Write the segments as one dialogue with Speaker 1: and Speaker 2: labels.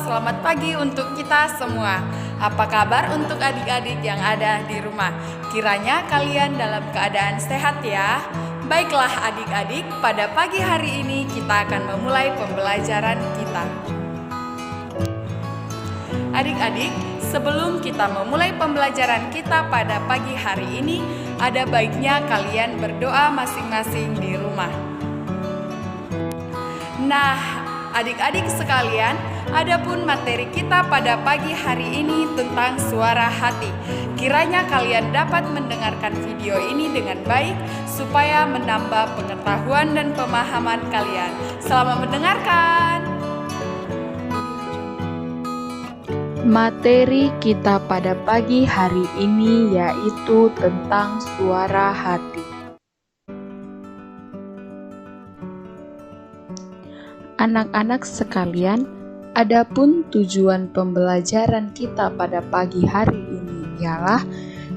Speaker 1: selamat pagi untuk kita semua. Apa kabar untuk adik-adik yang ada di rumah? Kiranya kalian dalam keadaan sehat ya. Baiklah adik-adik, pada pagi hari ini kita akan memulai pembelajaran kita. Adik-adik, sebelum kita memulai pembelajaran kita pada pagi hari ini, ada baiknya kalian berdoa masing-masing di rumah. Nah, adik-adik sekalian, adapun materi kita pada pagi hari ini tentang suara hati. Kiranya kalian dapat mendengarkan video ini dengan baik supaya menambah pengetahuan dan pemahaman kalian. Selamat mendengarkan.
Speaker 2: Materi kita pada pagi hari ini yaitu tentang suara hati. Anak-anak sekalian, adapun tujuan pembelajaran kita pada pagi hari ini ialah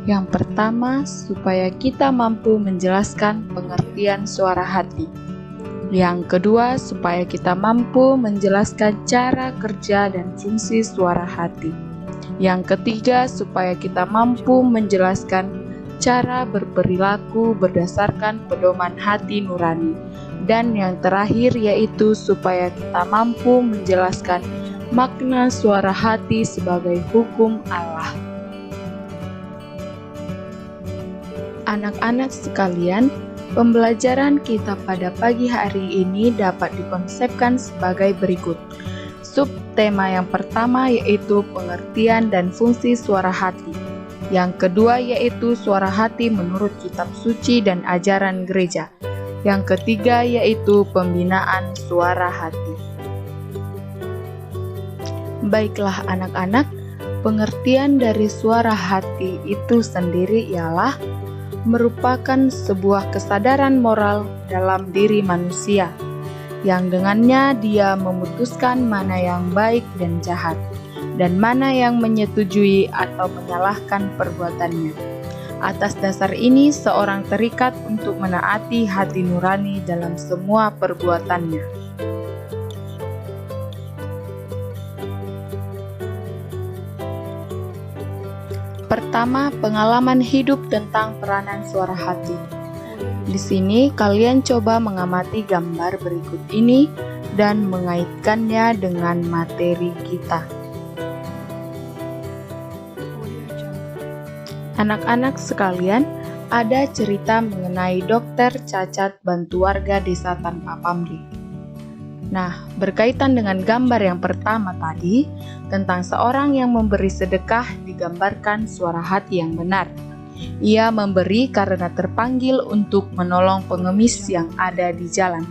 Speaker 2: yang pertama, supaya kita mampu menjelaskan pengertian suara hati. Yang kedua, supaya kita mampu menjelaskan cara kerja dan fungsi suara hati. Yang ketiga, supaya kita mampu menjelaskan cara berperilaku berdasarkan pedoman hati nurani. Dan yang terakhir yaitu supaya kita mampu menjelaskan makna suara hati sebagai hukum Allah. Anak-anak sekalian, pembelajaran kita pada pagi hari ini dapat dikonsepkan sebagai berikut. Subtema yang pertama yaitu pengertian dan fungsi suara hati. Yang kedua yaitu suara hati menurut kitab suci dan ajaran gereja. Yang ketiga yaitu pembinaan suara hati. Baiklah anak-anak, pengertian dari suara hati itu sendiri ialah merupakan sebuah kesadaran moral dalam diri manusia, yang dengannya dia memutuskan mana yang baik dan jahat, dan mana yang menyetujui atau menyalahkan perbuatannya. Atas dasar ini, seorang terikat untuk menaati hati nurani dalam semua perbuatannya. Pertama, pengalaman hidup tentang peranan suara hati. Di sini, kalian coba mengamati gambar berikut ini dan mengaitkannya dengan materi kita. Anak-anak sekalian, ada cerita mengenai dokter cacat bantu warga desa tanpa pamrih. Nah, berkaitan dengan gambar yang pertama tadi, tentang seorang yang memberi sedekah digambarkan suara hati yang benar. Ia memberi karena terpanggil untuk menolong pengemis yang ada di jalan.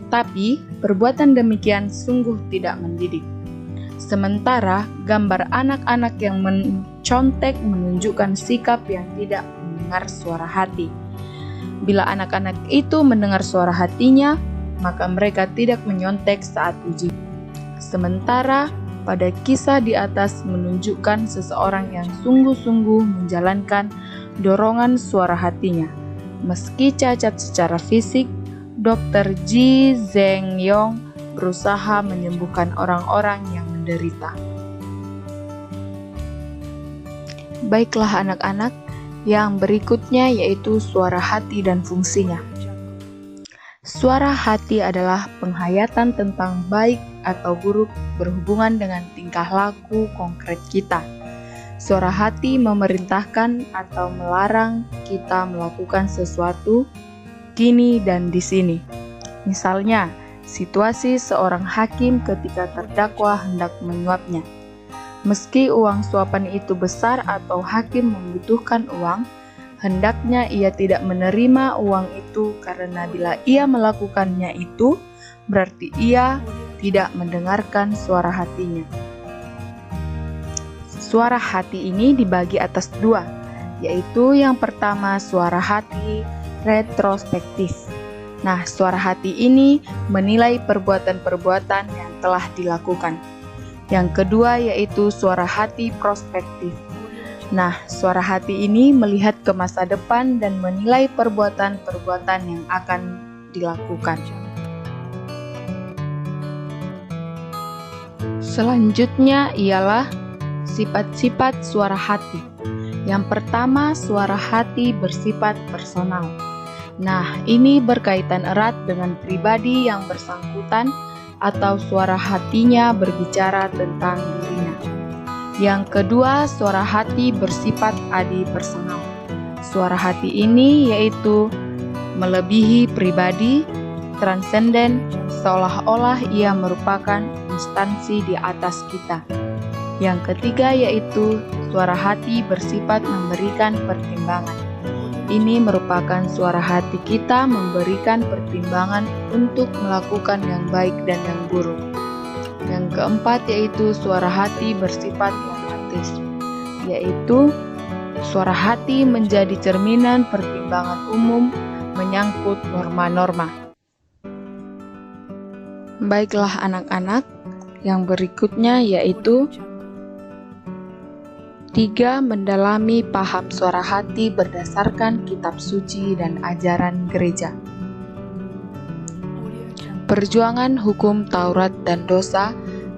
Speaker 2: Tapi, perbuatan demikian sungguh tidak mendidik. Sementara, gambar anak-anak yang mencontek menunjukkan sikap yang tidak mendengar suara hati. Bila anak-anak itu mendengar suara hatinya, maka mereka tidak menyontek saat ujian. Sementara, pada kisah di atas menunjukkan seseorang yang sungguh-sungguh menjalankan dorongan suara hatinya. Meski cacat secara fisik, Dr. Ji Zeng Yong berusaha menyembuhkan orang-orang yang menderita. Baiklah anak-anak, yang berikutnya yaitu suara hati dan fungsinya. Suara hati adalah penghayatan tentang baik atau buruk berhubungan dengan tingkah laku konkret kita. Suara hati memerintahkan atau melarang kita melakukan sesuatu kini dan di sini. Misalnya, situasi seorang hakim ketika terdakwa hendak menyuapnya. Meski uang suapan itu besar atau hakim membutuhkan uang, hendaknya ia tidak menerima uang itu karena bila ia melakukannya itu, berarti ia tidak mendengarkan suara hatinya. Suara hati ini dibagi atas dua, yaitu yang pertama suara hati retrospektif. Nah, suara hati ini menilai perbuatan-perbuatan yang telah dilakukan. Yang kedua yaitu suara hati prospektif. Nah, suara hati ini melihat ke masa depan dan menilai perbuatan-perbuatan yang akan dilakukan. Selanjutnya ialah sifat-sifat suara hati. Yang pertama, suara hati bersifat personal. Nah, ini berkaitan erat dengan pribadi yang bersangkutan atau suara hatinya berbicara tentang dirinya. Yang kedua, suara hati bersifat adipersonal. Suara hati ini yaitu melebihi pribadi, transenden, seolah-olah ia merupakan instansi di atas kita. Yang ketiga yaitu suara hati bersifat memberikan pertimbangan. Ini merupakan suara hati kita memberikan pertimbangan untuk melakukan yang baik dan yang buruk. Yang keempat yaitu suara hati bersifat normatif, yaitu suara hati menjadi cerminan pertimbangan umum menyangkut norma-norma. Baiklah anak-anak, yang berikutnya yaitu 3. Mendalami paham suara hati berdasarkan kitab suci dan ajaran gereja. Perjuangan hukum Taurat dan dosa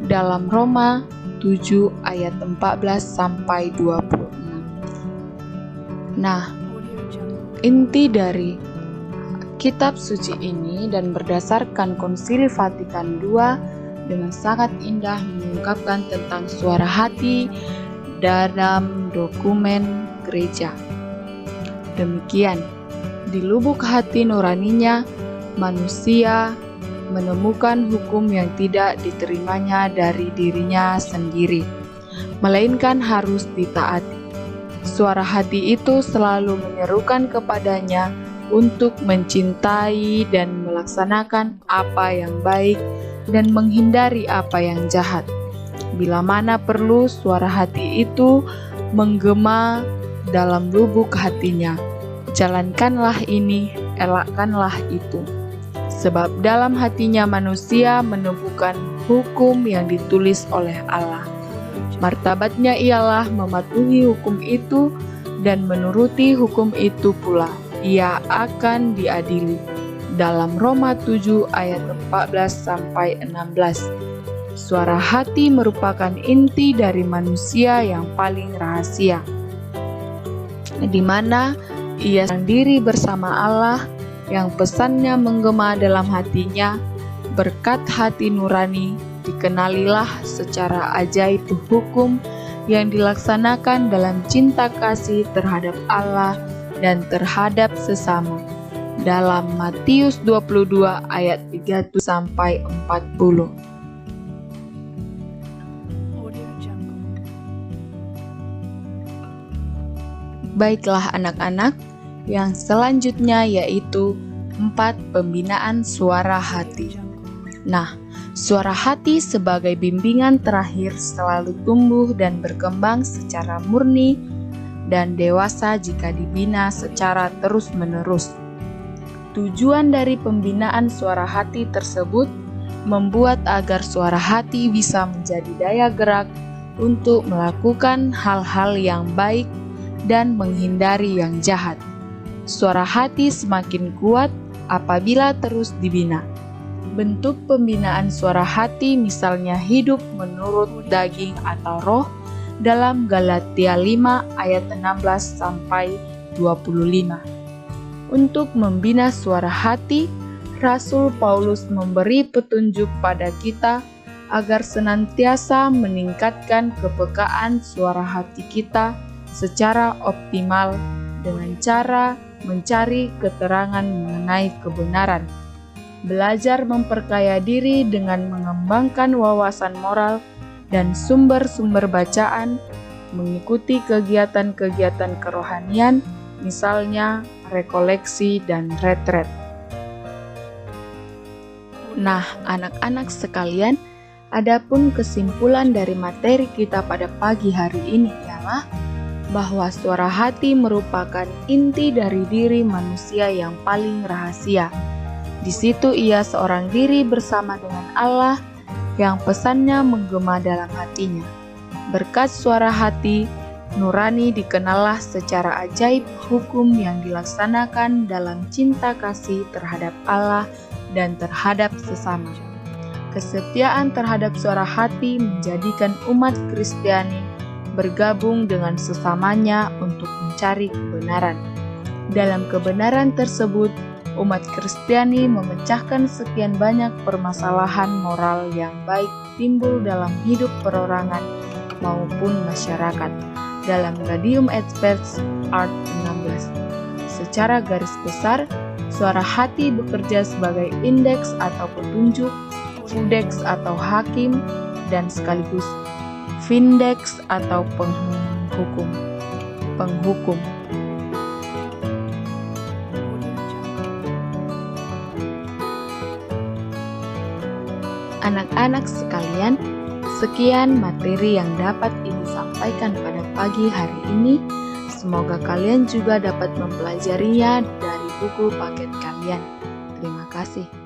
Speaker 2: dalam Roma 7 ayat 14 sampai 26. Nah, inti dari kitab suci ini dan berdasarkan Konsili Vatikan II dengan sangat indah mengungkapkan tentang suara hati dalam dokumen gereja. Demikian, di lubuk hati nuraninya, manusia menemukan hukum yang tidak diterimanya dari dirinya sendiri, melainkan harus ditaati. Suara hati itu selalu menyerukan kepadanya untuk mencintai dan melaksanakan apa yang baik dan menghindari apa yang jahat. Bila mana perlu, suara hati itu menggema dalam lubuk hatinya. Jalankanlah ini, elakkanlah itu. Sebab dalam hatinya manusia menemukan hukum yang ditulis oleh Allah. Martabatnya ialah mematuhi hukum itu dan menuruti hukum itu pula ia akan diadili. Dalam Roma 7 ayat 14 sampai 16. Suara hati merupakan inti dari manusia yang paling rahasia, di mana ia sendiri bersama Allah yang pesannya menggema dalam hatinya. Berkat hati nurani dikenalilah secara ajaib hukum yang dilaksanakan dalam cinta kasih terhadap Allah dan terhadap sesama. Dalam Matius 22 ayat 30 sampai 40. Baiklah anak-anak, yang selanjutnya yaitu 4. Pembinaan suara hati. Nah, suara hati sebagai bimbingan terakhir selalu tumbuh dan berkembang secara murni dan dewasa jika dibina secara terus-menerus. Tujuan dari pembinaan suara hati tersebut membuat agar suara hati bisa menjadi daya gerak untuk melakukan hal-hal yang baik dan menghindari yang jahat. Suara hati semakin kuat apabila terus dibina. Bentuk pembinaan suara hati misalnya hidup menurut daging atau roh dalam Galatia 5 ayat 16 sampai 25. Untuk membina suara hati, Rasul Paulus memberi petunjuk pada kita agar senantiasa meningkatkan kepekaan suara hati kita secara optimal dengan cara mencari keterangan mengenai kebenaran, belajar memperkaya diri dengan mengembangkan wawasan moral dan sumber-sumber bacaan, mengikuti kegiatan-kegiatan kerohanian, misalnya rekoleksi dan retret. Nah, anak-anak sekalian, adapun kesimpulan dari materi kita pada pagi hari ini ialah bahwa suara hati merupakan inti dari diri manusia yang paling rahasia. Di situ ia seorang diri bersama dengan Allah yang pesannya menggema dalam hatinya. Berkat suara hati, nurani dikenallah secara ajaib hukum yang dilaksanakan dalam cinta kasih terhadap Allah dan terhadap sesama. Kesetiaan terhadap suara hati menjadikan umat Kristiani bergabung dengan sesamanya untuk mencari kebenaran. Dalam kebenaran tersebut, umat Kristiani memecahkan sekian banyak permasalahan moral yang baik timbul dalam hidup perorangan maupun masyarakat. Dalam Gaudium et Spes Art 16. Secara garis besar, suara hati bekerja sebagai indeks atau petunjuk, codex atau hakim, dan sekaligus vindex atau penghukum. Anak-anak sekalian, sekian materi yang dapat Ibu sampaikan pada pagi hari ini. Semoga kalian juga dapat mempelajarinya dari buku paket kalian. Terima kasih.